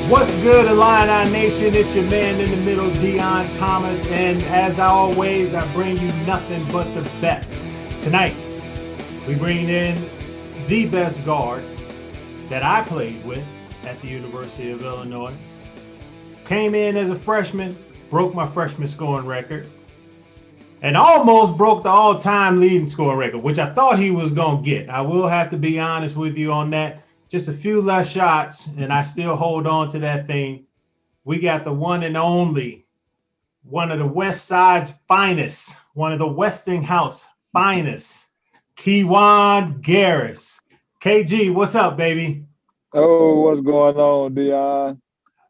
What's good, Illini Nation? It's your man in the middle, Deon Thomas, and as always, I bring you nothing but the best. Tonight, we bring in the best guard that I played with at the University of Illinois. Came in as a freshman, broke my freshman scoring record, and almost broke the all-time leading scoring record, which I thought he was going to get. I will have to be honest with you on that. Just a few less shots, and I still hold on to that thing. We got the one and only, one of the West Side's finest, one of the Westinghouse finest, Kiwane Garris. KG, what's up, baby? Oh, what's going on, Dion?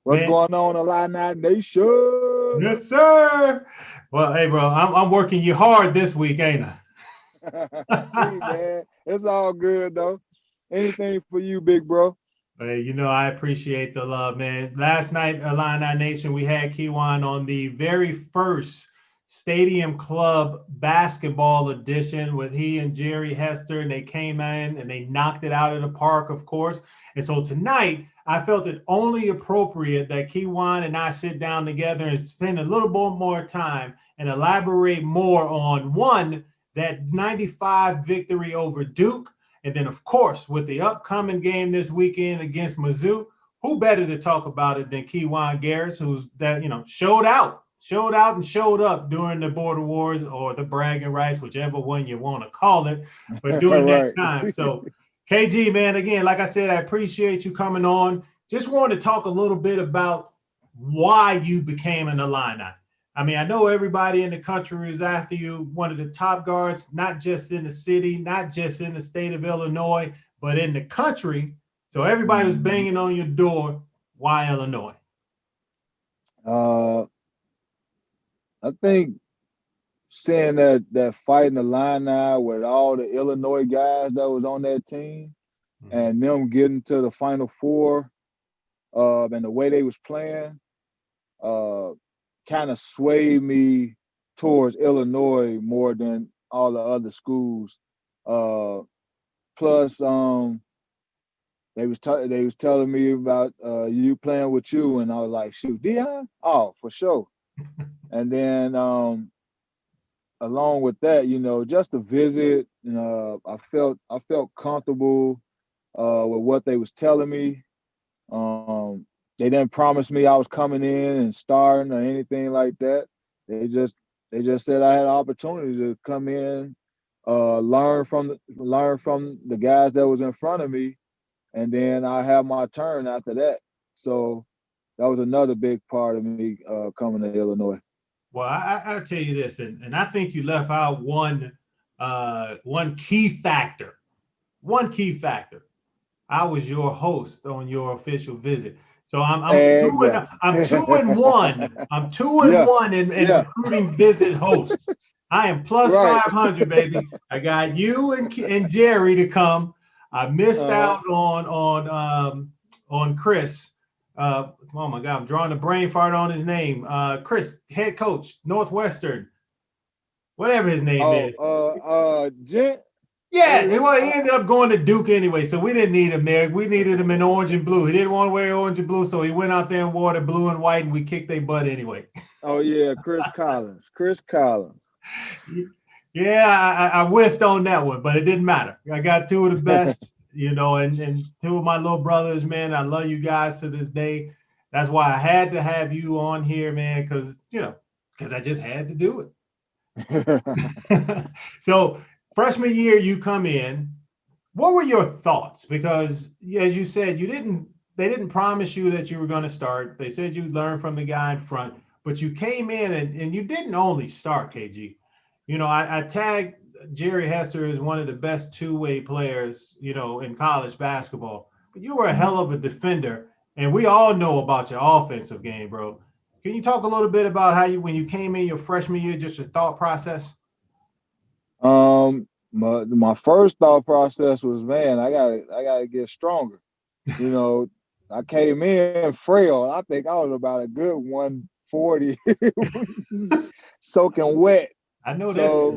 What's Man. going on, Illini Nation? Yes, sir. Well, hey, bro, I'm working you hard this week, ain't I? See, man, it's all good, though. Anything for you, big bro. Hey, I appreciate the love, man. Last night, Illini Nation, we had Kiwane on the very first Stadium Club basketball edition with he and Jerry Hester, and they came in and they knocked it out of the park, of course. And so tonight, I felt it only appropriate that Kiwane and I sit down together and spend a little bit more time and elaborate more on, one, that 95 victory over Duke. And then, of course, with the upcoming game this weekend against Mizzou, who better to talk about it than Kiwane Garris, who's that, showed out and showed up during the border wars or the bragging rights, whichever one you want to call it, but during that time. So, KG, man, again, like I said, I appreciate you coming on. Just wanted to talk a little bit about why you became an Illini. I mean, I know everybody in the country is after you, one of the top guards, not just in the city, not just in the state of Illinois, but in the country. So everybody was banging on your door. Why Illinois? I think seeing that fight in the Illini with all the Illinois guys that was on that team and them getting to the Final Four and the way they was playing, kind of swayed me towards Illinois more than all the other schools. Plus, they was telling me about you playing with you, and I was like, shoot, Dion? Oh, for sure. And then along with that, just to visit, I felt comfortable with what they was telling me. They didn't promise me I was coming in and starting or anything like that. They just said I had an opportunity to come in, learn from the guys that was in front of me, and then I have my turn after that. So that was another big part of me coming to Illinois. Well, I'll tell you this, and I think you left out one key factor. One key factor. I was your host on your official visit. So I'm exactly. I'm 2-1. I'm 2-1 in recruiting visit hosts. I am plus 500, baby. I got you and Jerry to come. I missed out on Chris. Oh my God, I'm drawing a brain fart on his name. Chris, head coach, Northwestern, whatever his name is. Gent. Yeah, well, he ended up going to Duke anyway, so we didn't need him there. We needed him in orange and blue. He didn't want to wear orange and blue, so he went out there and wore the blue and white, and we kicked their butt anyway. Oh, yeah, Chris Collins. Yeah, I whiffed on that one, but it didn't matter. I got two of the best, and two of my little brothers, man. I love you guys to this day. That's why I had to have you on here, man, because I just had to do it. So, freshman year, you come in. What were your thoughts? Because as you said, they didn't promise you that you were going to start. They said you'd learn from the guy in front, but you came in and you didn't only start, KG. I tagged Jerry Hester as one of the best two-way players, in college basketball. But you were a hell of a defender, and we all know about your offensive game, bro. Can you talk a little bit about how when you came in your freshman year, just your thought process? My first thought process was, man, I gotta get stronger. I came in frail. I think I was about a good 140, soaking wet. I know that.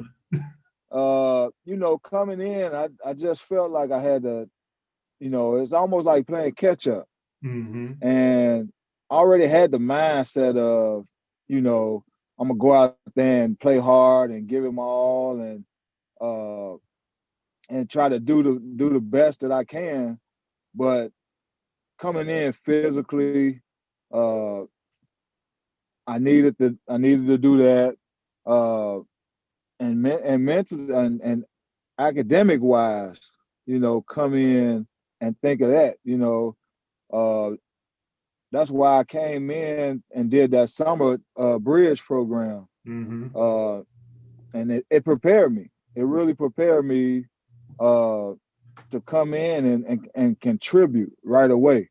So, coming in, I just felt like I had to, it's almost like playing catch up. Mm-hmm. And I already had the mindset of, I'm gonna go out there and play hard and give it my all uh and try to do the best that I can. But coming in physically, uh I needed to do that. Uh and mental and academic wise, come in and think of that. Uh that's why I came in and did that summer bridge program. Mm-hmm. Uh and it prepared me. It really prepared me uh to come in and contribute right away.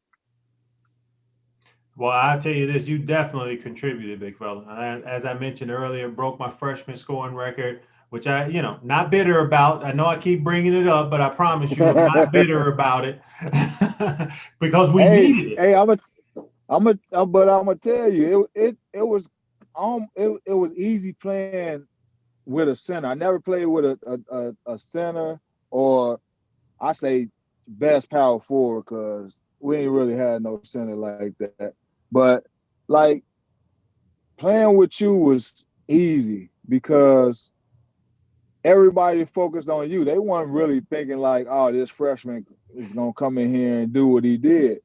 Well, I'll tell you this, you definitely contributed, big fella. As I mentioned earlier, broke my freshman scoring record, which not bitter about. I know I keep bringing it up, but I promise you, I'm not bitter about it because we hey, needed it. hey, but I'm gonna tell you, it was it was easy playing with a center. I never played with a center, or I say best power forward, because we ain't really had no center like that. But like, playing with you was easy because everybody focused on you. They weren't really thinking like, oh, this freshman is gonna come in here and do what he did.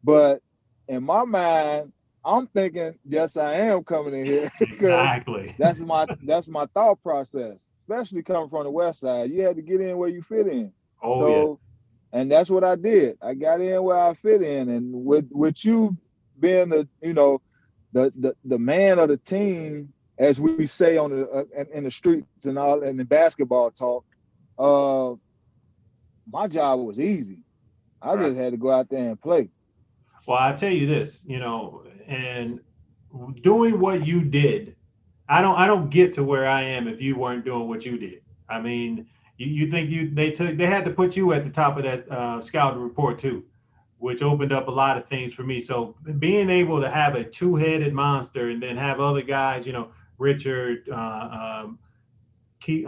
But in my mind, I'm thinking, yes, I am coming in here because Exactly. that's my thought process, especially coming from the West Side. You had to get in where you fit in. Oh yeah. So, and that's what I did. I got in where I fit in, and with you being the man of the team, as we say on in the streets and all in the basketball talk. Uh, my job was easy. I Right. just had to go out there and play. Well, I tell you this, and doing what you did, I don't get to where I am if you weren't doing what you did. I mean, you think they had to put you at the top of that scouting report too, which opened up a lot of things for me. So being able to have a two-headed monster and then have other guys, Richard, Key,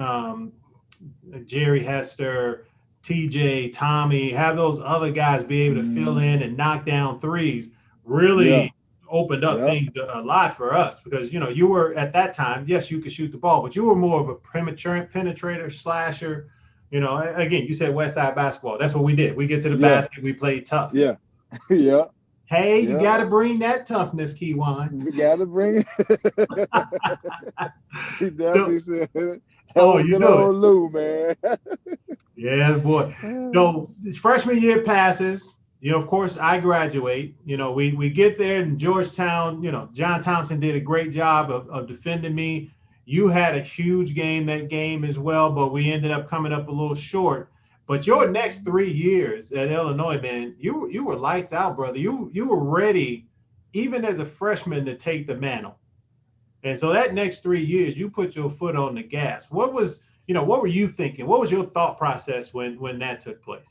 Jerry Hester, TJ, Tommy, have those other guys be able to fill Mm, in and knock down threes yeah, really opened up yeah, things a lot for us because you were at that time, yes, you could shoot the ball, but you were more of a premature penetrator, slasher. Again, you said West Side basketball. That's what we did. We get to the yeah, basket, we played tough. yeah, yeah, Hey, you yeah. got to bring that toughness, Kiwan. We gotta bring it. He So, definitely said it. That oh, was you good know it. old Lou, man. Yeah, boy. So freshman year passes. Of course, I graduate. We get there in Georgetown. John Thompson did a great job of defending me. You had a huge game that game as well, but we ended up coming up a little short. But your next 3 years at Illinois, man, you were lights out, brother. You were ready, even as a freshman, to take the mantle. And so that next 3 years, you put your foot on the gas. What were you thinking? What was your thought process when that took place?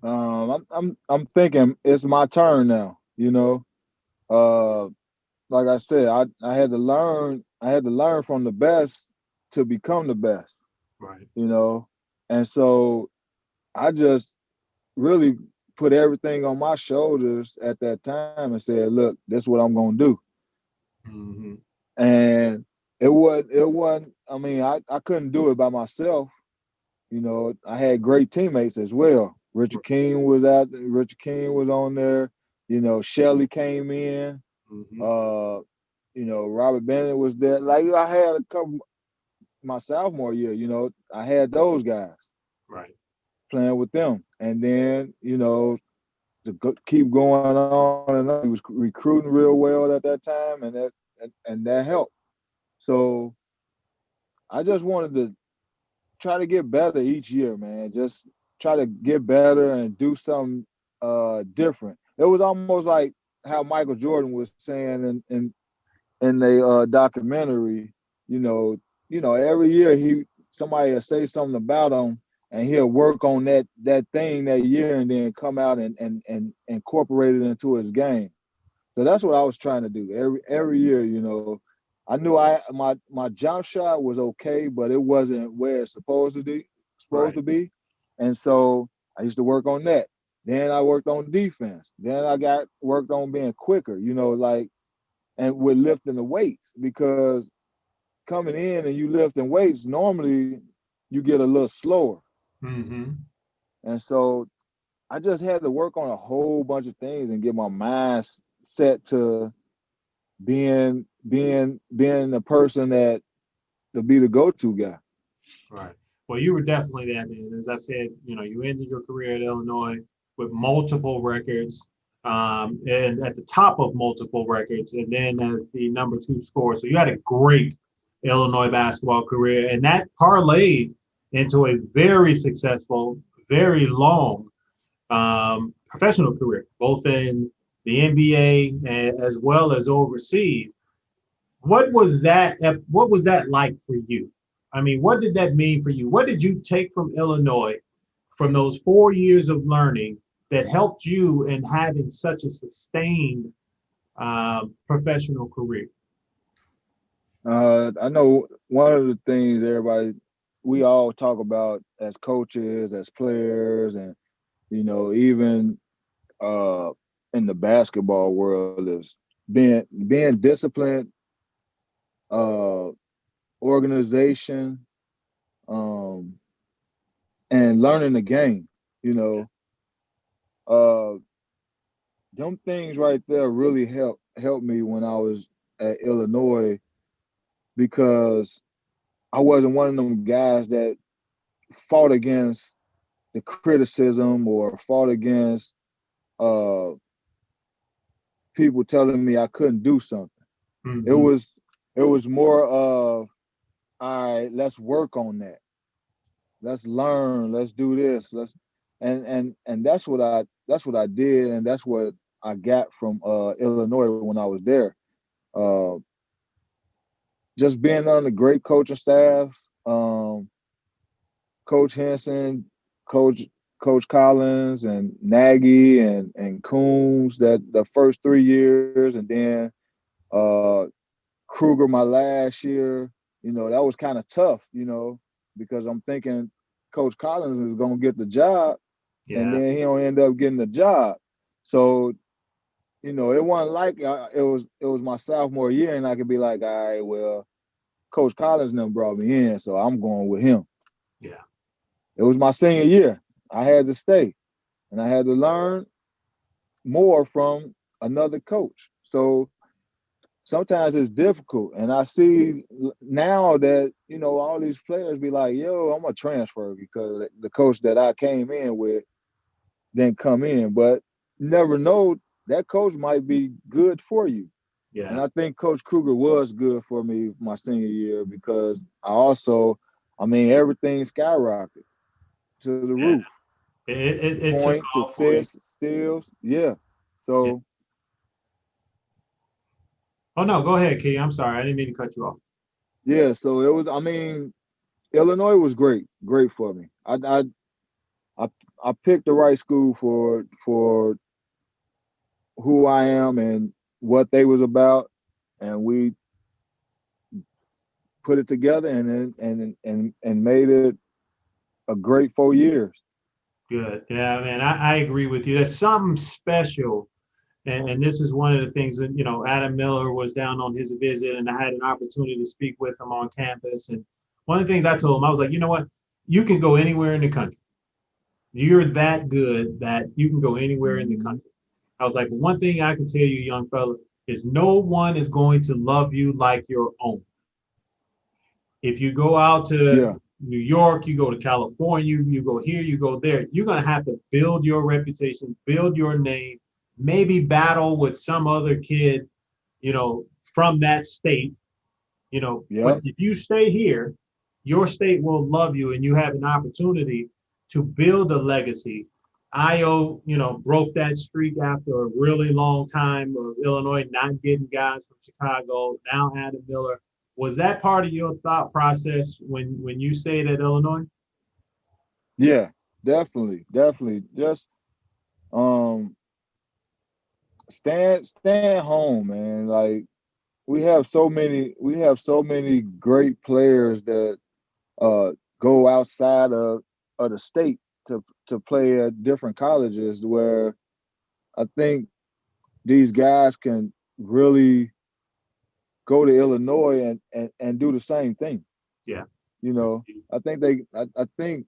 I'm thinking it's my turn now. Uh, like I said, I had to learn. I had to learn from the best to become the best. Right. You know, and so I just really put everything on my shoulders at that time and said, "Look, this is what I'm gonna do." Mm-hmm. And it wasn't. I mean, I couldn't do it by myself. I had great teammates as well. Richard King was on there. Shelly came in. Mm-hmm. Uh, Robert Bennett was there. Like, I had a couple my sophomore year. I had those guys Right. playing with them, and then to keep going on and on. He was recruiting real well at that time, and that helped. So I just wanted to try to get better each year, man. Just try to get better and do something different. It was almost like how Michael Jordan was saying in the documentary. Every year somebody will say something about him, and he'll work on that thing that year, and then come out and incorporate it into his game. So that's what I was trying to do every year. I knew my jump shot was okay, but it wasn't where it's supposed to be. Right. And so I used to work on that. Then I worked on defense. Then I got worked on being quicker, like, and with lifting the weights, because coming in and you lifting weights, normally you get a little slower. Mm-hmm. And so I just had to work on a whole bunch of things and get my mind set to being the person that to be the go-to guy. Right. Well, you were definitely that man. As I said, you ended your career at Illinois with multiple records, and at the top of multiple records, and then as the number two scorer. So you had a great Illinois basketball career, and that parlayed into a very successful, very long professional career, both in the NBA as well as overseas. What was that like for you? I mean, what did that mean for you? What did you take from Illinois from those 4 years of learning that helped you in having such a sustained professional career? I know one of the things we all talk about as coaches, as players, and even uh, in the basketball world is being disciplined, uh, organization, um, and learning the game. You know, uh, them things right there really helped me when I was at Illinois, because I wasn't one of them guys that fought against the criticism or fought against uh, people telling me I couldn't do something. It Mm-hmm. was it was more of, all right, let's work on that. Let's learn. Let's do this. And that's what I did, and that's what I got from Illinois when I was there. Uh, just being on the great coaching staffs, Coach Henson, Coach Coach Collins, and Nagy, and Coombs, that the first 3 years, and then uh, Kruger my last year. That was kind of tough. Because I'm thinking Coach Collins is gonna get the job, and Yeah. then he don't end up getting the job. So it wasn't like it was my sophomore year, and I could be like, all right, well, Coach Collins never brought me in, so I'm going with him. Yeah. It was my senior year. I had to stay, and I had to learn more from another coach. So sometimes it's difficult, and I see now that all these players be like, "Yo, I'm a transfer," because the coach that I came in with didn't come in, but never know, that coach might be good for you. And Yeah. I think Coach Kruger was good for me my senior year, because I mean, everything skyrocketed to the Yeah. roof. It took Points, off for you. assists, steals. Yeah. Yeah. So, Oh no, go ahead, Key. I'm sorry. I didn't mean to cut you off. yeah. So it was, I mean, Illinois was great for me. I, I picked the right school for who I am and what they was about, and we put it together, and made it a great 4 years. Good. Yeah, man, I agree with you. There's something special. And this is one of the things that, Adam Miller was down on his visit, and I had an opportunity to speak with him on campus. And one of the things I told him, I was like, you know what? You can go anywhere in the country. You're that good that you can go anywhere in the Mhm. country. I was like, one thing I can tell you, young fella, is no one is going to love you like your own. If you go out to Yeah, New York, you go to California, you go here, you go there, you're going to have to build your reputation, build your name, maybe battle with some other kid, from that state, but yep, if you stay here, your state will love you and you have an opportunity to build a legacy. Io, broke that streak after a really long time of Illinois not getting guys from Chicago. Now Adam Miller. Was that part of your thought process when you stayed at Illinois? yeah, definitely. Just um, stand home, man. Like, we have so many great players that uh go outside of the state to to play at different colleges where I think these guys can really go to Illinois and do the same thing. Yeah. You know, I think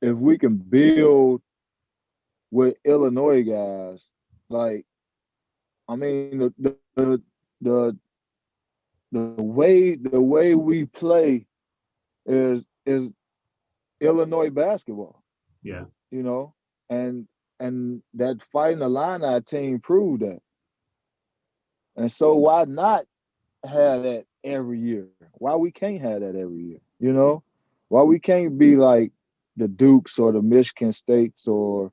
if we can build with Illinois guys, like I mean the the way we play is Illinois basketball, Yeah. you know, and that Fighting Illini team proved that. And so why not have that every year? Why we can't have that every year? You know, why we can't be like the Dukes or the Michigan States or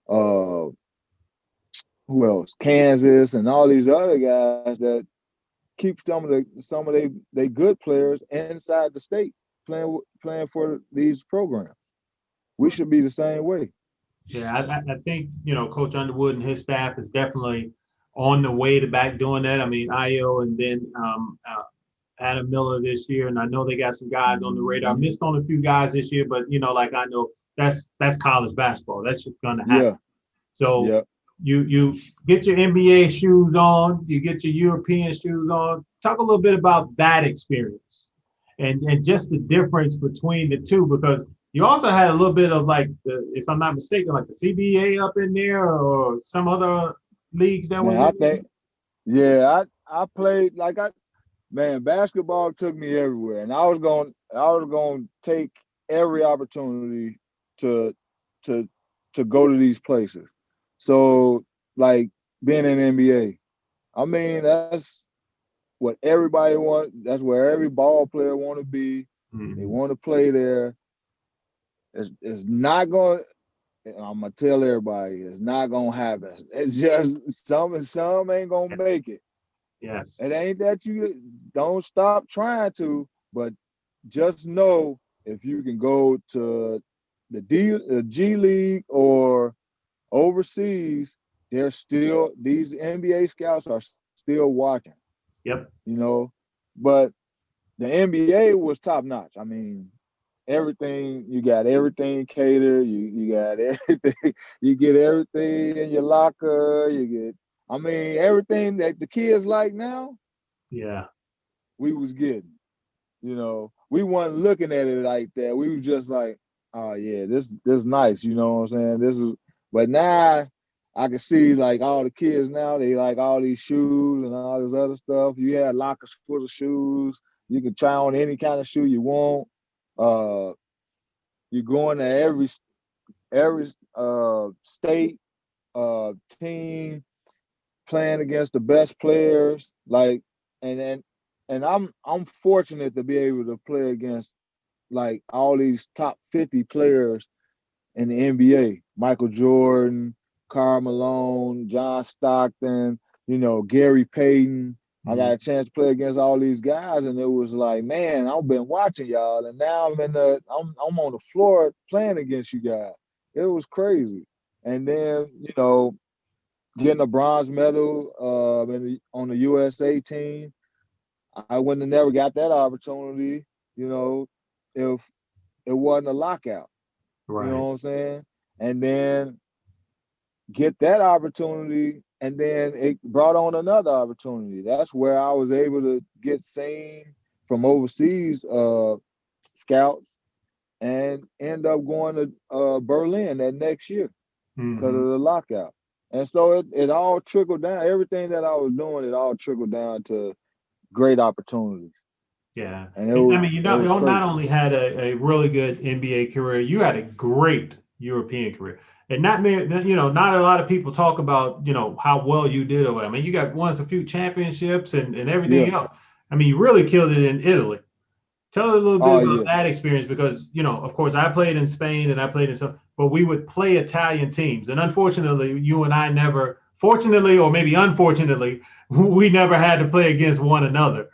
uh who else? Kansas and all these other guys that keep some of they good players inside the state playing for these programs. We should be the same way. Yeah, I think, Coach Underwood and his staff is definitely on the way to back doing that. I mean, Io and then Adam Miller this year, and I know they got some guys on the radar. Missed on a few guys this year, but like I know that's college basketball. That's just gonna happen. Yeah. So Yeah. you get your NBA shoes on, you get your European shoes on. Talk a little bit about that experience and just the difference between the two, because you also had a little bit of like if I'm not mistaken, like the CBA up in there or some other leagues that was Man, I in there. think yeah, I played like man, basketball took me everywhere, and I was going to take every opportunity to to to go to these places. So like being in the NBA, I mean that's what everybody want. That's where every ball player want to be. They Mm-hmm. want to play there. It's not going. I'm gonna tell everybody it's not gonna happen. It's just some ain't gonna make it. Yes. It ain't that you don't stop trying to, but just know if you can go to the G League or overseas, there's still these NBA scouts are still watching. Yep. You know, but the NBA was top notch. I mean, everything you got everything catered. You got everything. You get everything in your locker. You get. I mean, everything that the kids like now. Yeah. We was getting. You know, we wasn't looking at it like that. We was just like, oh yeah, this nice. You know what I'm saying? This is. But now I can see like all the kids now. They like all these shoes and all this other stuff. You had lockers full of shoes. You can try on any kind of shoe you want. Uh, you going to every state team playing against the best players. Like and I'm fortunate to be able to play against like all these top 50 players in the NBA. Michael Jordan, Karl Malone, John Stockton, Gary Payton. I got a chance to play against all these guys, and it was like, man, I've been watching y'all, and now I'm on the floor playing against you guys. It was crazy. And then, getting a bronze medal on the USA team, I wouldn't have never got that opportunity, if it wasn't a lockout. You know Right. what I'm saying? And then get that opportunity, and then it brought on another opportunity. That's where I was able to get seen from overseas scouts and end up going to Berlin that next year because of Mm-hmm. the lockout. And so it all trickled down. Everything that I was doing, it all trickled down to great opportunities. Yeah. And And I mean, it was you not crazy. only had a really good NBA career, you had a great European career. And not many, not a lot of people talk about, how well you did over. I mean, you got won a few championships and Yeah. everything else. I mean, you really killed it in Italy. Tell us a little bit Oh about yeah. that experience because, of course, I played in Spain and I played in some, but we would play Italian teams. And unfortunately, you and I never, fortunately, or maybe unfortunately, we never had to play against one another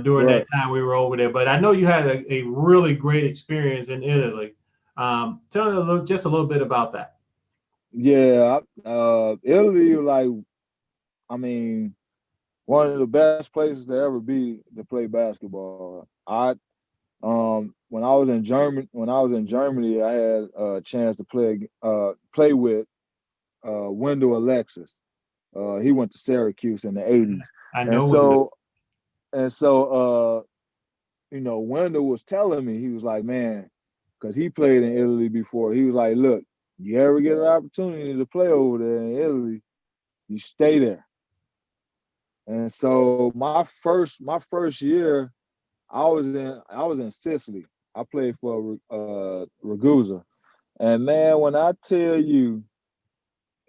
during that Right. time we were over there. But I know you had a really great experience in Italy. Tell us just a little bit about that. Yeah. Italy, like, I mean, one of the best places to ever be to play basketball. when I was in Germany, I had a chance to play with Wendell Alexis. He went to Syracuse in the '80s, I and know when. so Wendell was telling me, he was like, man, because he played in Italy before. He was like, look, you ever get an opportunity to play over there in Italy, you stay there. And so my first year, I was in Sicily. I played for Ragusa. And man, when I tell you,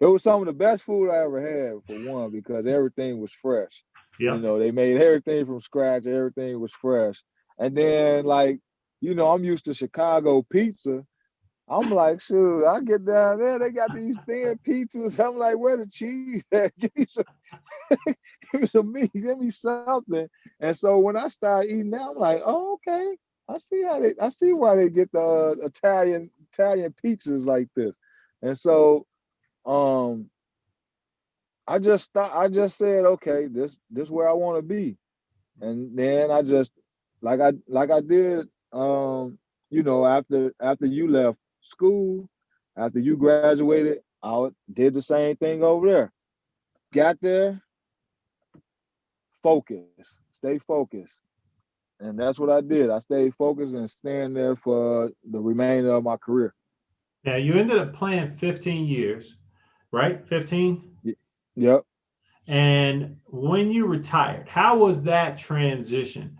it was some of the best food I ever had, for one, because everything was fresh. Yep. They made everything from scratch, everything was fresh. And then, like, I'm used to Chicago pizza. I'm like, shoot, I get down there, they got these thin pizzas. I'm like, where the cheese at? Give me some meat, give me something. And so when I started eating that, I'm like, oh, okay. I see why they get the Italian pizzas like this. And so um I just said, okay, this where I want to be. And then I just like I did after you left school, after you graduated, did the same thing over there. Got there, stay focused. And that's what I did. I stayed focused and staying there for the remainder of my career. Yeah, you ended up playing 15 years, right? 15. Yep. And when you retired, how was that transition?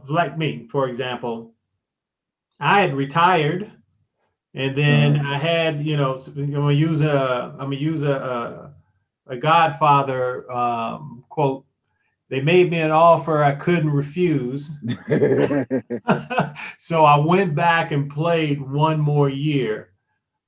Like me, for example, I had retired, and then Uh-huh. I had, I'm gonna use a Godfather quote. They made me an offer I couldn't refuse. So I went back and played one more year.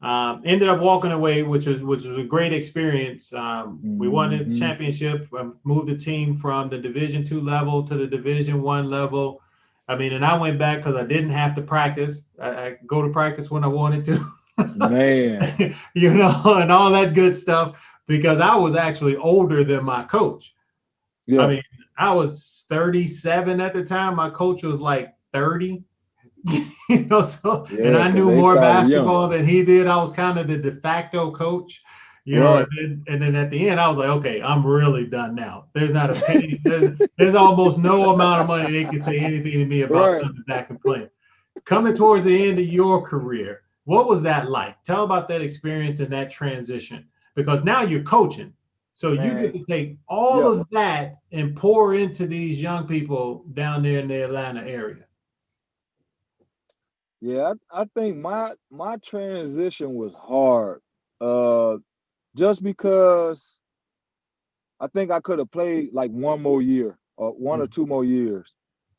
Ended up walking away, which was a great experience. We won the hmm championship, moved the team from the Division II level to the Division I level. I mean, and I went back because I didn't have to practice. I go to practice when I wanted Man. to, and all that good stuff because I was actually older than my coach. I Yeah. mean, I was 37 at the time. My coach was like 30. So and Yeah, I because knew they more started young. basketball than he did. I was kind of the de facto coach, Right. and then at the end I was like, okay, I'm really done now. There's not a penny, there's almost no amount of money they can say anything to me about Right. coming back and playing. Coming towards the end of your career, what was that like? Tell about that experience and that transition. Because now you're coaching. So you get Man. to take all Yeah. of that and pour into these young people down there in the Atlanta area. Yeah. I think my transition was hard. Uh just because I think I could have played like one more year or one or Mm, two more years.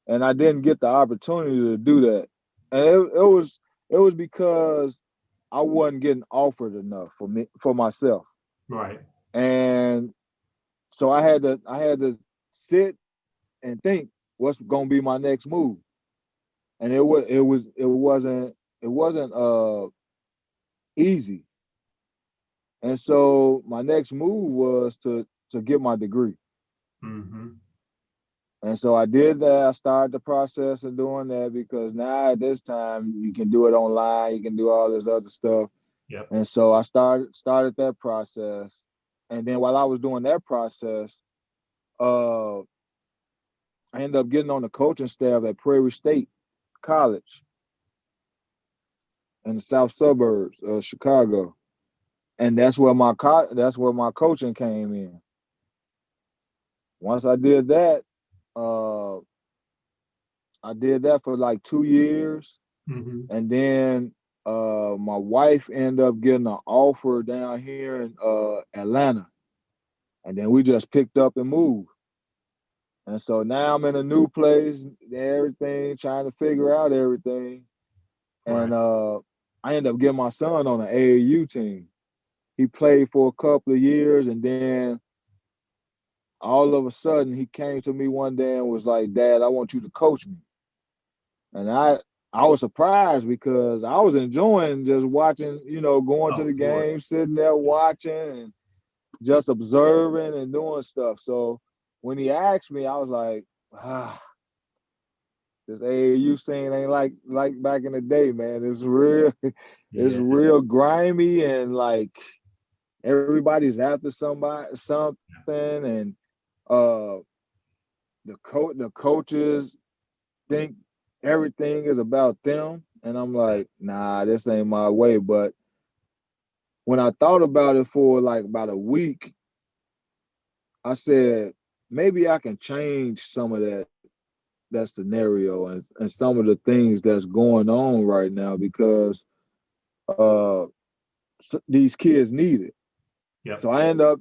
And I didn't get the opportunity to do that. And it was because I wasn't getting offered enough for myself. right. And so I had to sit and think what's gonna be my next move. And it wasn't easy. And so my next move was to get my degree. Mm-hmm. And so I did that. I started the process of doing that because now at this time you can do it online, you can do all this other stuff. Yep. And so I started that process. And then while I was doing that process, uh, I ended up getting on the coaching staff at Prairie State College in the south suburbs of Chicago. And that's where my coaching came in. Once uh, I did that for like 2 years. Mm-hmm. And then my wife ended up getting an offer down here in Atlanta. And then we just picked up and moved. And so now I'm in a new place, everything, trying to figure out everything. And Right. I ended up getting my son on the AAU team. He played for a couple of years, and then all of a sudden he came to me one day and was like, Dad, I want you to coach me. And I was surprised because I was enjoying just watching, going to Oh, the Lord. game, sitting there watching and just observing and doing stuff. So when he asked me, I was like, This AAU scene ain't like back in the day, man. It's real, it's Yeah. real grimy and like everybody's after something, and uh the coaches think everything is about them, and I'm like, nah, this ain't my way. But when I thought about it for like about a week, I said maybe I can change some of that scenario and some of the things that's going on right now because these kids need it. Yep. So I end up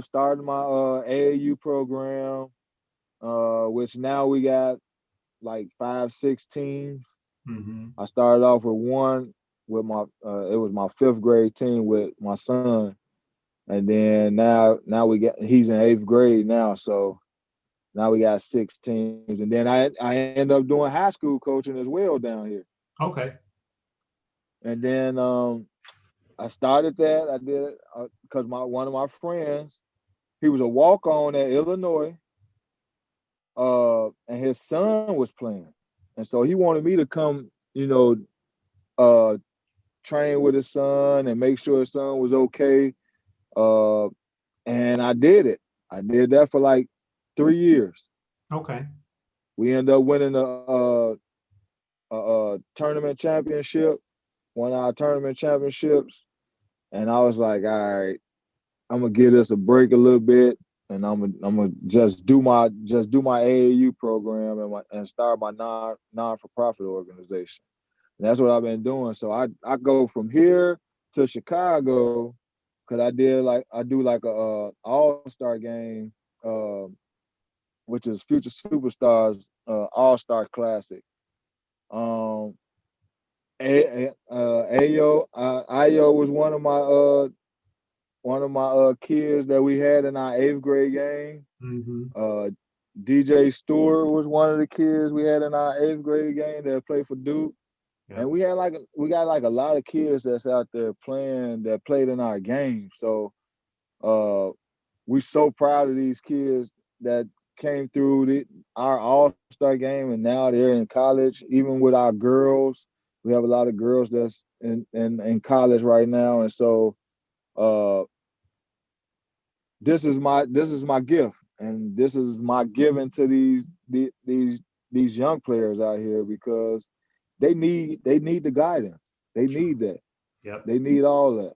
starting my AAU program, which now we got like 5, 6 teams. Mm-hmm. I started off with one with my it was my 5th grade team with my son, and then now he's in 8th grade now, so now we got 6 teams, and then I end up doing high school coaching as well down here, Okay. and then I started that. I did it because my one of my friends, he was a walk on at Illinois, and his son was playing, and so he wanted me to come, uh, train with his son and make sure his son was okay. Uh, and I did it. I did that for like 3 years. Okay. We ended up winning a tournament championship, one of our tournament championships, and I was like, all right, I'm gonna give this a break a little bit, and I'm gonna just do my AAU program and start my non for profit organization. And that's what I've been doing. So I go from here to Chicago because I do like a all-star game, uh, which is Future Superstars All-Star Classic. Um, Ayo was one of my kids that we had in our 8th grade game. Mm-hmm. Uh, DJ Stewart was one of the kids we had in our 8th grade game that played for Duke. And Yep. we got like a lot of kids that's out there playing that played in our game. So uh we so proud of these kids that came through our all-star game, and now they're in college. Even with our girls, we have a lot of girls that's in college right now. And so uh this is my gift, and this is my giving to these young players out here because they need the guidance. They need that. Yep. They need all that.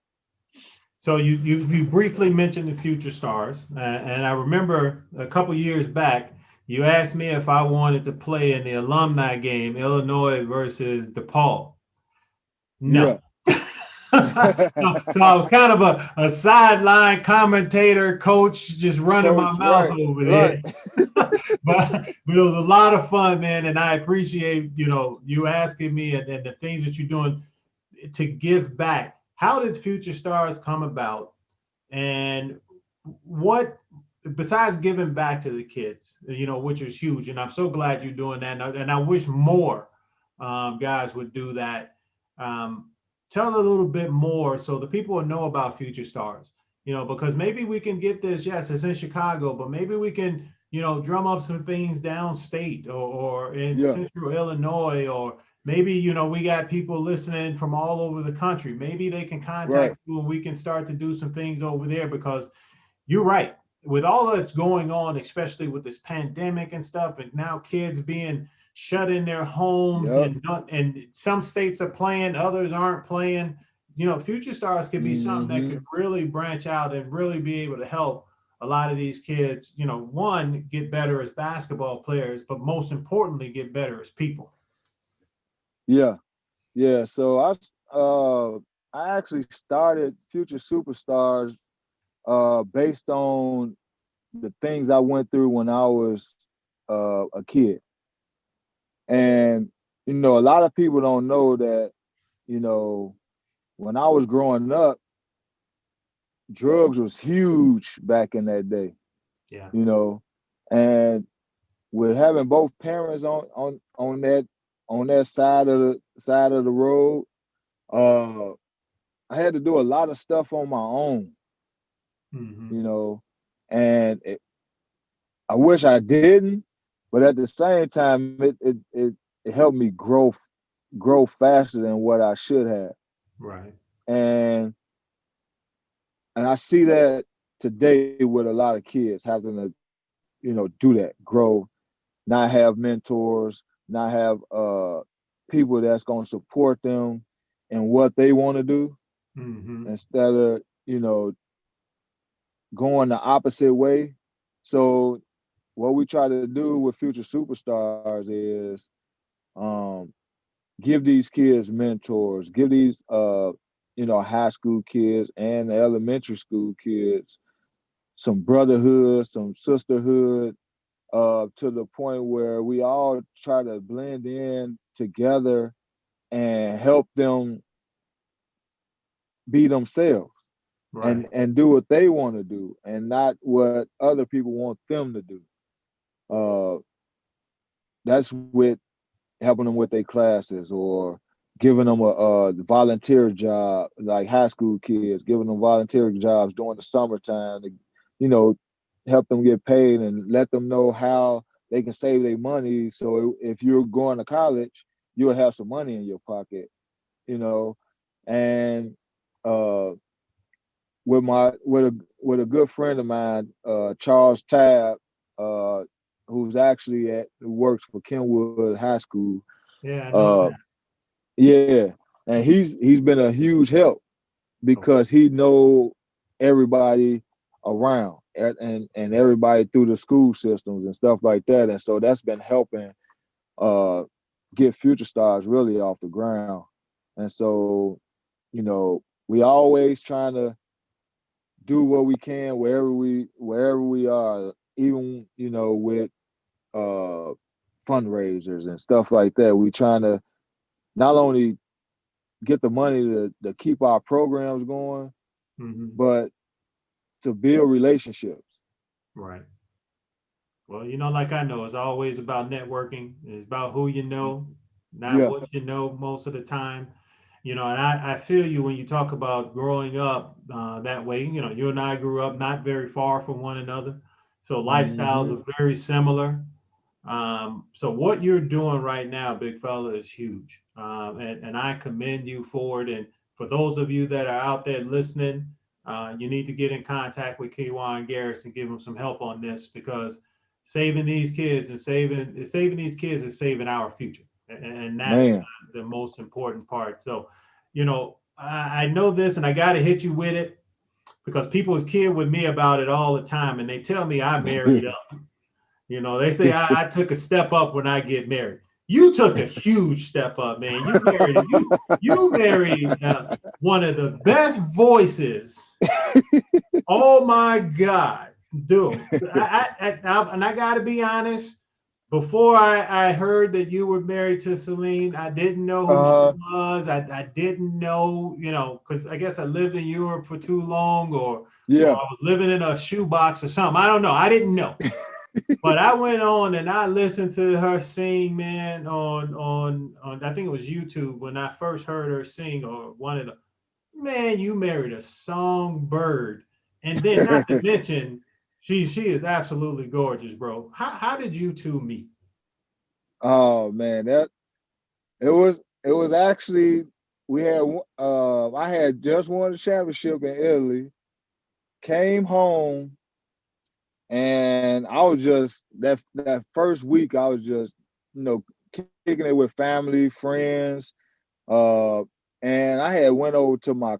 So you briefly mentioned the future stars, and I remember a couple years back you asked me if I wanted to play in the alumni game, Illinois versus DePaul. No. Yeah. So I was kind of a sideline commentator, coach, just running my Coach, mouth right, over right. there. but it was a lot of fun, man, and I appreciate you asking me and the things that you're doing to give back. How did Future Stars come about, and what besides giving back to the kids, which is huge, and I'm so glad you're doing that, and I wish more guys would do that. Um, Tell a little bit more so the people will know about Future Stars, because maybe we can get this. Yes, it's in Chicago, but maybe we can, drum up some things downstate or in Yeah, central Illinois, or maybe, we got people listening from all over the country. Maybe they can right. contact you and we can start to do some things over there because you're right. With all that's going on, especially with this pandemic and stuff, and now kids being shut in their homes Yep. and some states are playing, others aren't playing. Future Stars could be something that Hmm. could really branch out and really be able to help a lot of these kids, one, get better as basketball players, but most importantly, get better as people. Yeah, yeah. So I actually started Future Superstars based on the things I went through when I was a kid. And a lot of people don't know that, you know, when I was growing up, drugs was huge back in that day, Yeah. you know. And with having both parents on that side of the road, uh I had to do a lot of stuff on my own, Mm-hmm. you know, and I wish I didn't, but at the same time, it helped me grow faster than what I should have. Right. And I see that today with a lot of kids having to, do that, grow, not have mentors, not have people that's gonna support them and what they want to do, Mm-hmm. instead of, going the opposite way. So what we try to do with future superstars is um, give these kids mentors, give these high school kids and elementary school kids some brotherhood, some sisterhood, to the point where we all try to blend in together and help them be themselves Right. and do what they want to do and not what other people want them to do. Uh, that's with helping them with their classes, or giving them a volunteer job, like high school kids, giving them volunteer jobs during the summertime to, you know, help them get paid and let them know how they can save their money. So if you're going to college, you'll have some money in your pocket, you know. And uh, with a good friend of mine, Charles Tabb, uh, who works for Kenwood High School. Yeah, I know Uh, that. yeah, and he's been a huge help Okay. because he know everybody around and everybody through the school systems and stuff like that, and so that's been helping uh, get future stars really off the ground. And so, we always trying to do what we can wherever we are, even with uh, fundraisers and stuff like that. We trying to not only get the money to keep our programs going, Mm-hmm. but to build relationships. Right. Well, like I know, it's always about networking. It's about who you know, not Yeah. what you know most of the time. And I feel you when you talk about growing up that way. You and I grew up not very far from one another. So lifestyles Hmm. are very similar. So what you're doing right now, big fella, is huge. And I commend you for it. And for those of you that are out there listening, you need to get in contact with Kiwane Garris and give him some help on this, because saving these kids and saving these kids is saving our future. And that's Man. the most important part. So, I know this and I got to hit you with it, because people kid with me about it all the time, and they tell me I married up. They say I took a step up when I get married. You took a huge step up, man. You married one of the best voices. Oh my God, dude! And I got to be honest. Before I heard that you were married to Celine, I didn't know who she uh was. I didn't know, because I guess I lived in Europe for too long, or I yeah. was living in a shoebox or something. I don't know. I didn't know. But I went on and I listened to her sing, man, on I think it was YouTube when I first heard her sing, or one of the, man, you married a songbird. And then not to mention, she is absolutely gorgeous, bro. How did you two meet? Oh man, that it was actually we had I had just won the championship in Italy, came home, and I was just that first week I was just kicking it with family, friends, uh, and I had went over to my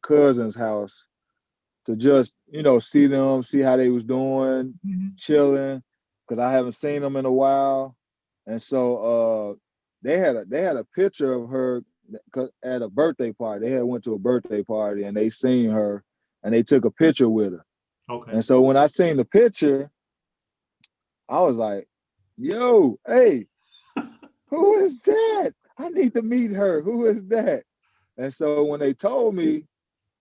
cousin's house to just see them, see how they was doing, Mm-hmm. chilling, because I haven't seen them in a while, and so they had a picture of her at a birthday party. They had went to a birthday party and they seen her and they took a picture with her. Okay. And so when I seen the picture, I was like, "Yo, hey, who is that? I need to meet her. Who is that?" And so when they told me,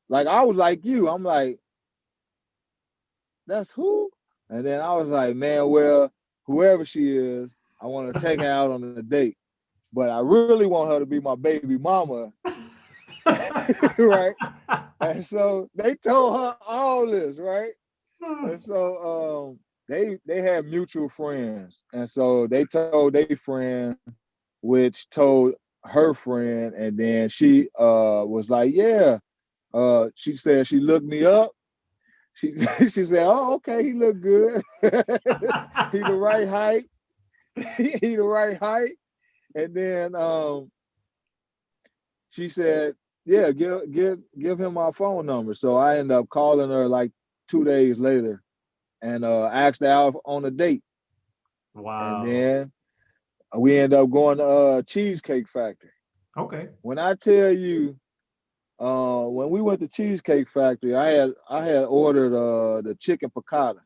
like I was like you, I'm like, "That's who?" And then I was like, "Man, well, whoever she is, I want to take her out on a date, but I really want her to be my baby mama." Right? And so they told her all this, right? And so they had mutual friends, and so they told their friend, which told her friend, and then she was like, yeah. She said she looked me up. She she said, oh, okay, he looked good. He the right height. He the right height. And then she said, yeah, give him my phone number. So I ended up calling her like 2 days later and asked her out on a date. And Wow. then we ended up going to Cheesecake Factory. Okay. When I tell you, when we went to Cheesecake Factory, I had ordered the chicken piccata,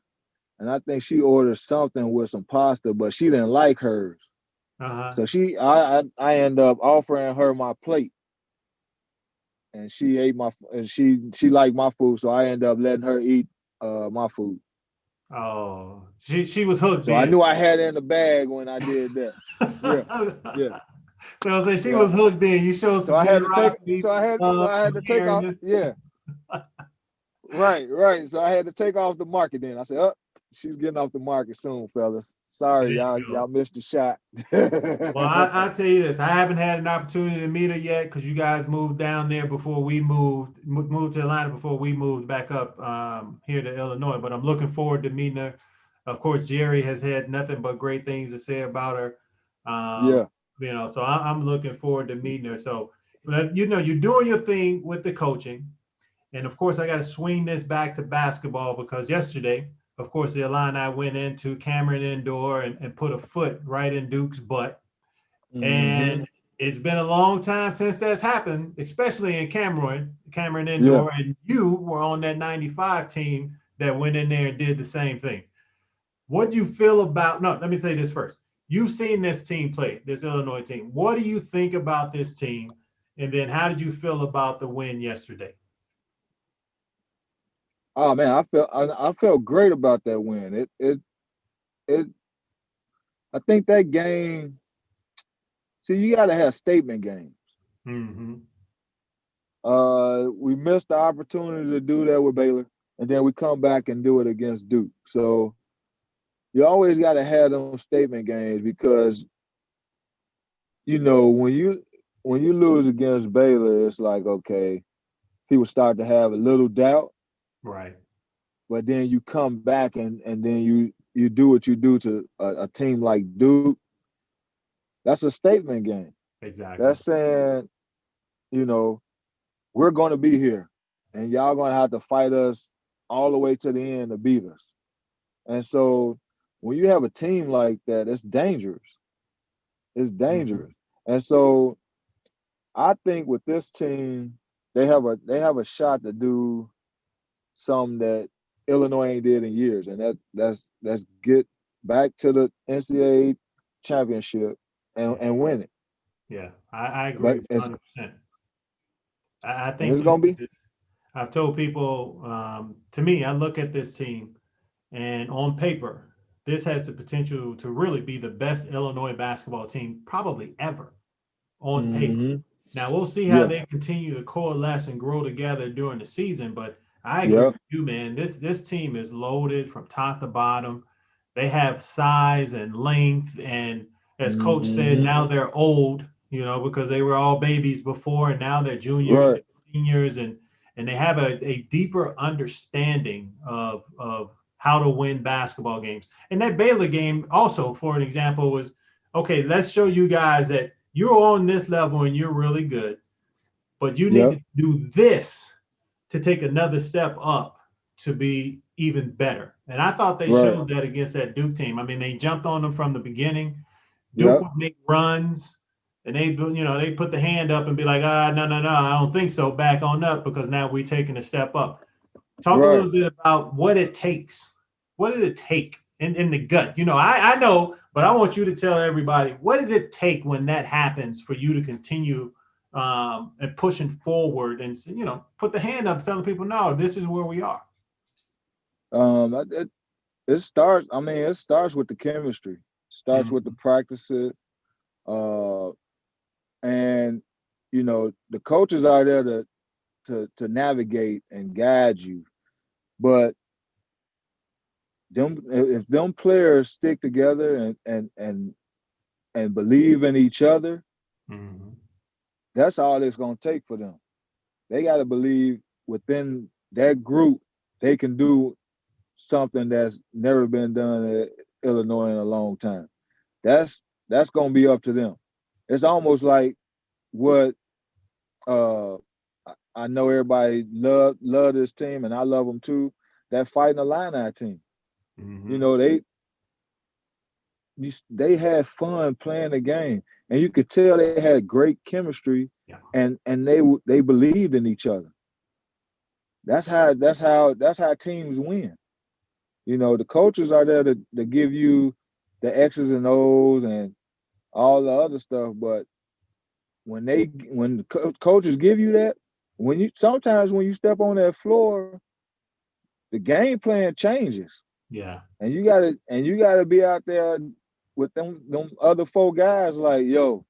and I think she ordered something with some pasta, but she didn't like hers. Uh-huh. So I ended up offering her my plate, and she ate and she liked my food, so I ended up letting her eat my food. Oh, she was hooked So I then. knew I had it in the bag when I did that. Yeah, yeah, So I was like, she yeah. was hooked then. You showed So some I had to take generosity, so I had so love, I had and to take caring. off. Yeah, right, right. So I had to take off the market then. I said, oh, she's getting off the market soon, fellas. There Sorry, you y'all go. missed the shot. Well, I'll tell you this. I haven't had an opportunity to meet her yet because you guys moved down there before we moved to Atlanta before we moved back up here to Illinois. But I'm looking forward to meeting her. Of course, Jerry has had nothing but great things to say about her. Yeah, So I'm looking forward to meeting her. So, you're doing your thing with the coaching. And of course, I got to swing this back to basketball because yesterday, of course, the Illini went into Cameron Indoor and put a foot right in Duke's butt. mm-hmm. And it's been a long time since that's happened, especially in Cameron Yeah. Indoor. And you were on that 95 team that went in there and did the same thing. What do you feel about, no, let me say this first. You've seen this team play, this Illinois team. What do you think about this team? And then how did you feel about the win yesterday? Oh man, I felt great about that win. It I think that game. See, you got to have statement games. Mm-hmm. We missed the opportunity to do that with Baylor, and then we come back and do it against Duke. So you always got to have those statement games because when you lose against Baylor, it's like okay, people start to have a little doubt, Right. but then you come back and then you do what you do to a team like Duke. That's a statement game. Exactly. That's saying, you know, we're going to be here, and y'all going to have to fight us all the way to the end to beat us. And so when you have a team like that, it's dangerous. It's Mm-hmm. dangerous. And so I think with this team, they have a shot to do something that Illinois ain't did in years, and that's get back to the NCAA championship and win it. Yeah, I agree But with it's 100%. I and think it's gonna be I've told people, to me, I look at this team and on paper, this has the potential to really be the best Illinois basketball team probably ever on paper. mm-hmm. Now we'll see how Yeah. they continue to coalesce and grow together during the season, but I agree Yep. with you, man. This team is loaded from top to bottom. They have size and length, and as coach said, Mm-hmm. now they're old, because they were all babies before, and now they're juniors Right. and seniors, and they have a deeper understanding of how to win basketball games. And that Baylor game, also, for an example, was okay. Let's show you guys that you're on this level and you're really good, but you need Yep. to do this to take another step up to be even better. And I thought they Right. showed that against that Duke team. I mean, they jumped on them from the beginning. Duke Yep. would make runs, and they put the hand up and be like, no, no, no, I don't think so. Back on up because now we're taking a step up. Talk a Right. little bit about what it takes. What does it take in the gut? I know, but I want you to tell everybody what does it take when that happens for you to continue and pushing forward and put the hand up, telling people, no, this is where we are. It starts. I mean, it starts with the chemistry. Starts with the Mm-hmm. practices, uh, and the coaches are there to navigate and guide you. But if them players stick together and believe in each other, that's all it's gonna take for them. They got to believe within that group they can do something that's never been done at Illinois in a long time. That's gonna be up to them. It's almost like what I know everybody love this team, and I love them too. That Fighting Illini team. You know, they had fun playing the game, and you could tell they had great chemistry, and they believed in each other. That's how teams win. You know, the coaches are there to give you the X's and O's and all the other stuff, but when the coaches give you that, sometimes when you step on that floor, the game plan changes. Yeah. And you gotta be out there with them other 4 guys like, yo,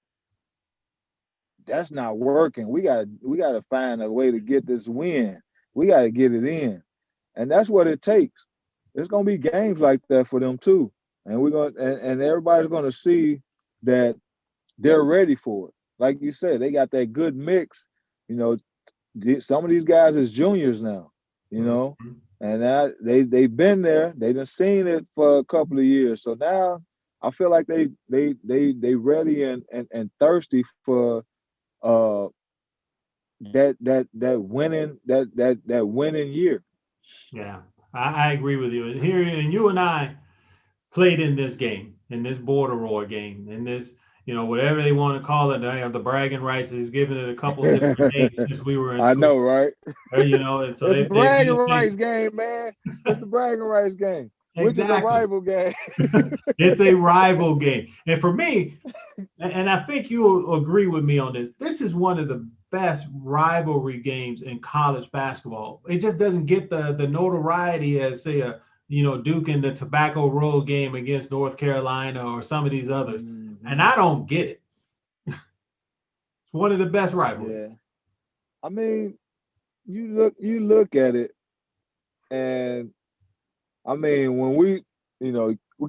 that's not working. We gotta find a way to get this win. We gotta get it in. And that's what it takes. There's gonna be games like that for them too. And and everybody's gonna see that they're ready for it. Like you said, they got that good mix. You know, some of these guys is juniors now, you know, and they've been there. They done seen it for a couple of years. So now I feel like they ready and thirsty for that winning year. Yeah, I agree with you. And you and I played in this game, in this border roar game, in this, whatever they want to call it. They have the bragging rights. They've given it a couple different names since we were in I school. know, right? And so it's the bragging rights game, man. It's the bragging rights game, which is a rival game. It's a rival game. And for me, and I think you'll agree with me on this, this is one of the best rivalry games in college basketball. It just doesn't get the notoriety as, say, Duke in the Tobacco Road game against North Carolina or some of these others. And I don't get it. It's one of the best rivalries. Yeah. I mean, you look at it, and I mean, when we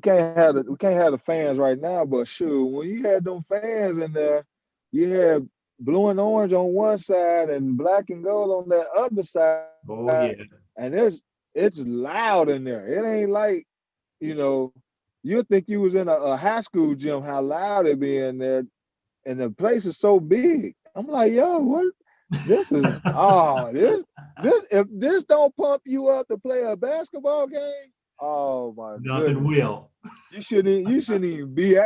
can't have the fans right now, but shoot, when you had them fans in there, you had blue and orange on one side and black and gold on that other side. Oh yeah. And it's loud in there. It ain't like, you'll think you was in a high school gym, how loud it be in there. And the place is so big. I'm like, yo, what? This is this if this don't pump you up to play a basketball game, oh my Nothing goodness. will. You shouldn't even be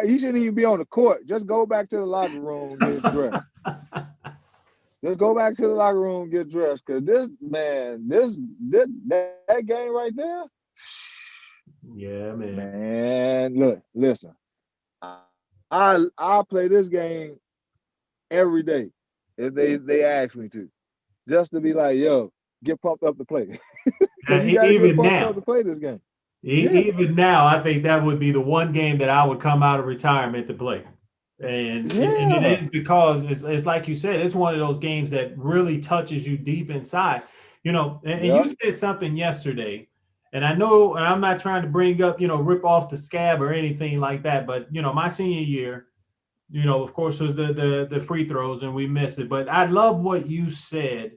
on the court. Just go back to the locker room and get dressed. Just go back to the locker room and get dressed. Cause that game right there. Yeah, man. Man, look, listen. I play this game every day if they ask me to, just to be like, yo, get pumped up to play. Because you got to get pumped up to play this game. Even now, I think that would be the one game that I would come out of retirement to play. And it is because it's like you said, it's one of those games that really touches you deep inside. And you said something yesterday, and I know, and I'm not trying to bring up, rip off the scab or anything like that, but my senior year, of course, was the free throws and we missed it. But I love what you said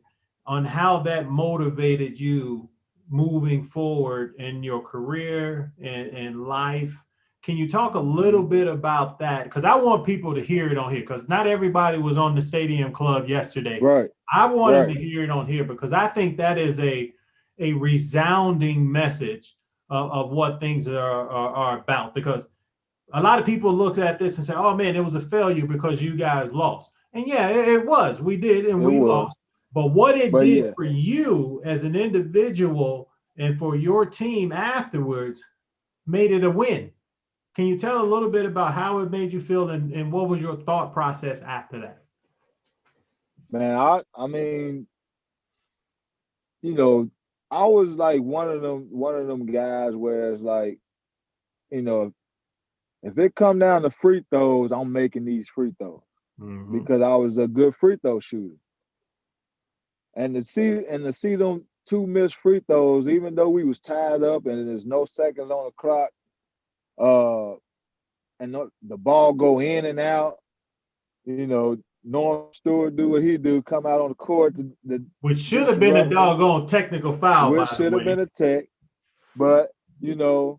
on how that motivated you moving forward in your career and life. Can you talk a little bit about that? Because I want people to hear it on here, because not everybody was on the Stadium Club yesterday. Right. I want them to hear it on here, because I think that is a resounding message of what things are about. Because a lot of people look at this and say, oh man, it was a failure because you guys lost. And yeah, it was. We did, and we lost. But what it did for you as an individual and for your team afterwards made it a win. Can you tell a little bit about how it made you feel, and what was your thought process after that? Man, I mean, I was like one of them guys where it's like, if it come down to free throws, I'm making these free throws because I was a good free throw shooter. And to see them 2 missed free throws, even though we was tied up and there's no seconds on the clock. And the ball go in and out. You know, Norm Stewart do what he do, come out on the court to Which should have been a disrupt, doggone technical foul, which by the should have way. been a tech. But, you know,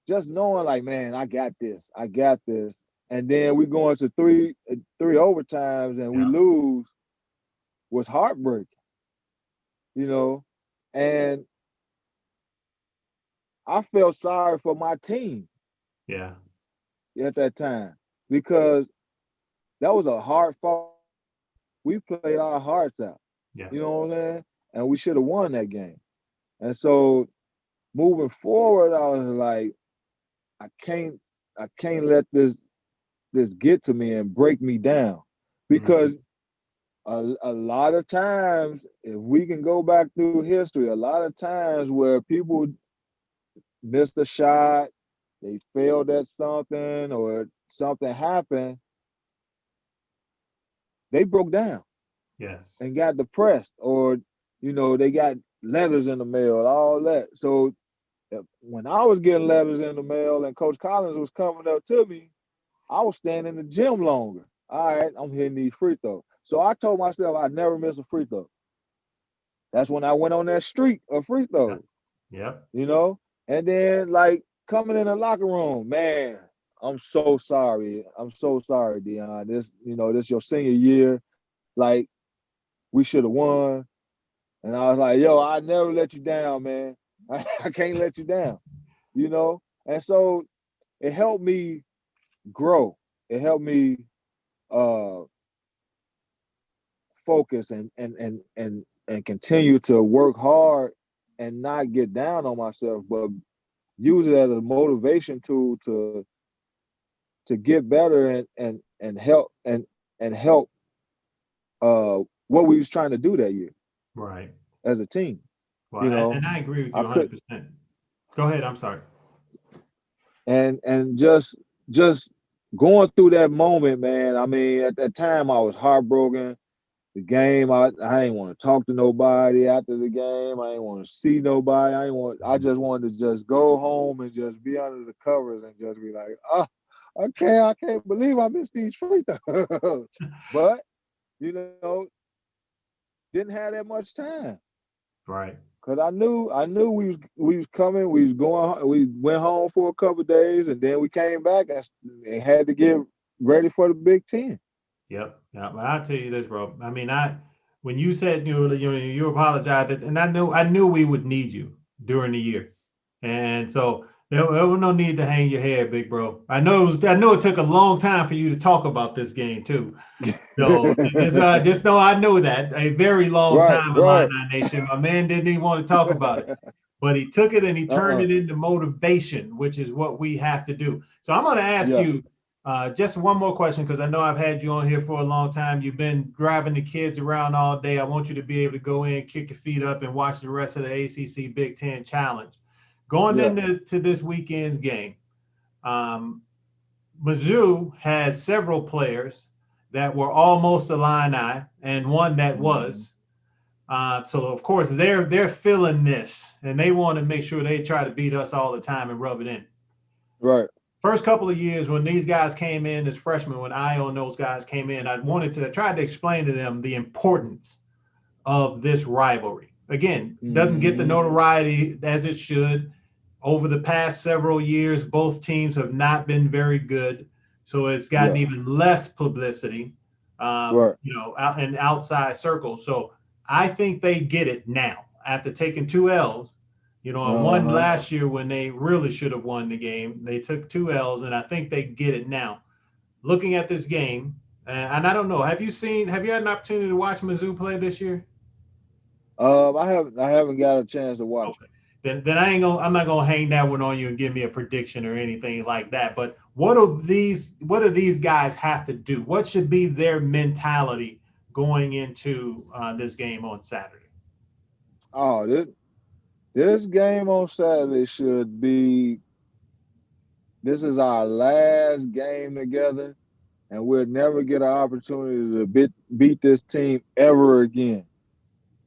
just knowing like, man, I got this. And then we go into three overtimes and we lose was heartbreaking, you know. And I felt sorry for my team. Yeah. At that time, because that was a hard fought. We played our hearts out. Yes. You know what I'm saying? And we should have won that game. And so moving forward, I was like, I can't let this get to me and break me down. Because a lot of times, if we can go back through history, a lot of times where people missed a shot, they failed at something, or something happened, they broke down. Yes. And got depressed, or, you know, they got letters in the mail, all that. So when I was getting letters in the mail and Coach Collins was coming up to me, I was staying in the gym longer. All right, I'm hitting these free throws. So I told myself I'd never miss a free throw. That's when I went on that streak of free throws. Yep. You know? And then, like, coming in the locker room, man, I'm so sorry. I'm so sorry, Deon. This your senior year. Like, we should have won. And I was like, yo, I never let you down, man. I can't let you down, you know? And so it helped me grow. It helped me focus and continue to work hard and not get down on myself, but use it as a motivation tool to get better and help and help what we was trying to do that year. Right. As a team. Well, You know, and I agree with you I could 100%. Go ahead. I'm sorry. and just going through that moment, man. I mean, at that time I was heartbroken. The game, I didn't want to talk to nobody after the game. I didn't want to see nobody. I just wanted to just go home and just be under the covers and just be like, oh, okay, I can't believe I missed these free throws. But, you know, didn't have that much time. Right. Cause I knew we was coming. We went home for a couple of days, and then we came back and had to get ready for the Big Ten. Yep. Yeah. But I'll tell you this, bro. I mean, when you said you apologized, and I knew we would need you during the year, and so there was no need to hang your head, big bro. I know it took a long time for you to talk about this game too. So just know I know that a very long Right, time, right. Illini Nation. My man didn't even want to talk about it, but he took it and he turned it into motivation, which is what we have to do. So I'm going to ask you just one more question, because I know I've had you on here for a long time. You've been driving the kids around all day. I want you to be able to go in, kick your feet up, and watch the rest of the ACC Big Ten Challenge. Going into this weekend's game, Mizzou has several players that were almost Illini and one that was. So of course they're feeling this, and they want to make sure they try to beat us all the time and rub it in. Right. First couple of years when these guys came in as freshmen, when Io and those guys came in, I tried to explain to them the importance of this rivalry. Again, doesn't get the notoriety as it should. Over the past several years, both teams have not been very good, so it's gotten even less publicity, out in outside circles. So I think they get it now after taking 2 L's. And one last year when they really should have won the game. They took 2 L's, and I think they get it now. Looking at this game, and I don't know, have you had an opportunity to watch Mizzou play this year? I haven't got a chance to watch it. Then I'm not gonna hang that one on you and give me a prediction or anything like that. But what do these guys have to do? What should be their mentality going into this game on Saturday? Oh, this game on Saturday should be. This is our last game together, and we'll never get an opportunity to beat this team ever again.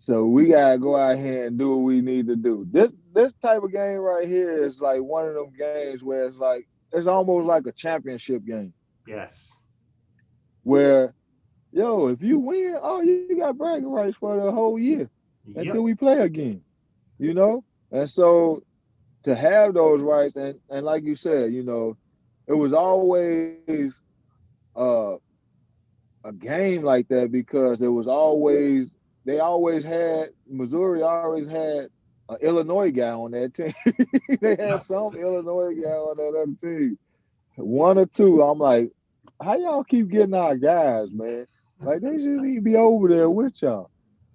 So we gotta go out here and do what we need to do. This type of game right here is like one of them games where it's almost like a championship game. Yes. Where, yo, if you win, oh, you got bragging rights for the whole year until Yep. we play again. You know? And so to have those rights and like you said, it was always uh a game like that because they always had Missouri always had an Illinois guy on that team. They had Yep. some Illinois guy on that other team. One or two. I'm like, how y'all keep getting our guys, man? Like they should even be over there with y'all.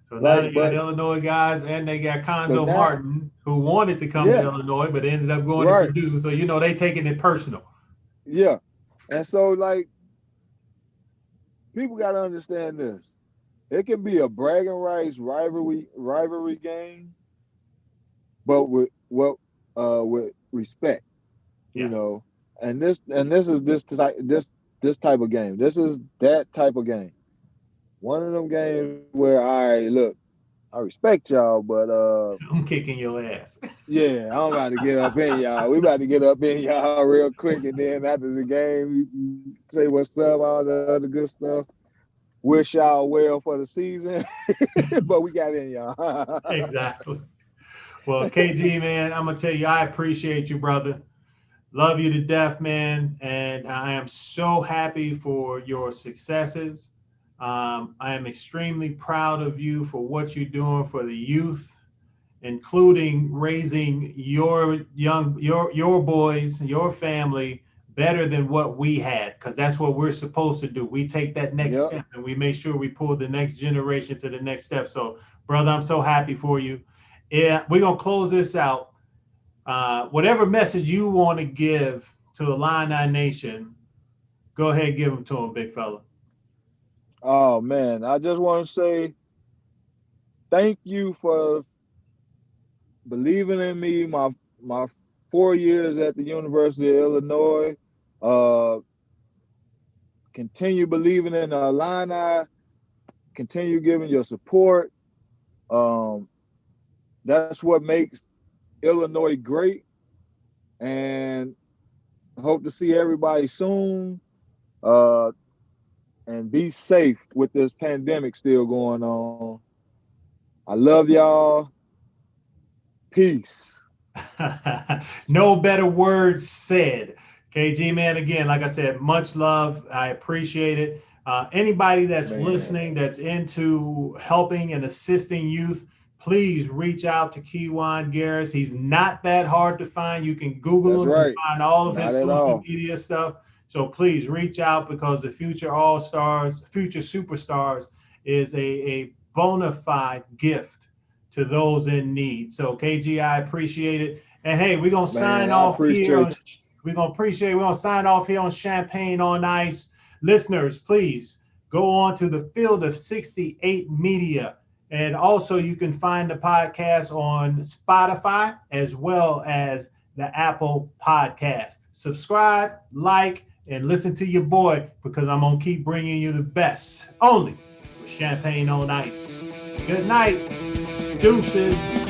So now Like, they got but Illinois guys and they got so Conzo now, Martin who wanted to come to yeah, Illinois but ended up going to right, Purdue. So they taking it personal. yeah. And so like people gotta understand this. It can be a bragging rights rivalry game, but with respect, you Yeah. know. And this is this type of game. This is that type of game. One of them games where look, I respect y'all, but I'm kicking your ass. yeah, I'm about to get up in y'all. We about to get up in y'all real quick, and then after the game, you say what's up, all the other good stuff. Wish y'all well for the season, but we got in y'all. Exactly. Well, KG, man, I'm gonna tell you, I appreciate you, brother. Love you to death, man. And I am so happy for your successes. I am extremely proud of you for what you're doing for the youth, including raising your boys, your family better than what we had, because that's what we're supposed to do. We take that next Yep. step and we make sure we pull the next generation to the next step. So, brother, I'm so happy for you. Yeah, we're gonna close this out. Whatever message you want to give to Illini Nation, go ahead and give them to them, big fella. Oh man, I just want to say thank you for believing in me. My 4 years at the University of Illinois. Uh, Continue believing in the Illini. Continue giving your support. Um, that's what makes Illinois great. And hope to see everybody soon. Uh, and be safe with this pandemic still going on. I love y'all. Peace. No better words said. KG, man, again, like I said, much love. I appreciate it. Anybody that's Man, listening, that's into helping and assisting youth, please reach out to Kiwane Garris. He's not that hard to find. You can Google that's him and right. find all of Not his at social all. media stuff. So please reach out, because the future all-stars, future superstars is a bona fide gift to those in need. So KG, I appreciate it. And hey, we're gonna Man, sign I off here. appreciate We're gonna sign off here on Champaign on Ice. Listeners, please go on to the Field of 68 Media. And also you can find the podcast on Spotify as well as the Apple Podcast. Subscribe, like, and listen to your boy, because I'm gonna keep bringing you the best only with Champaign on Ice. Good night. Deuces.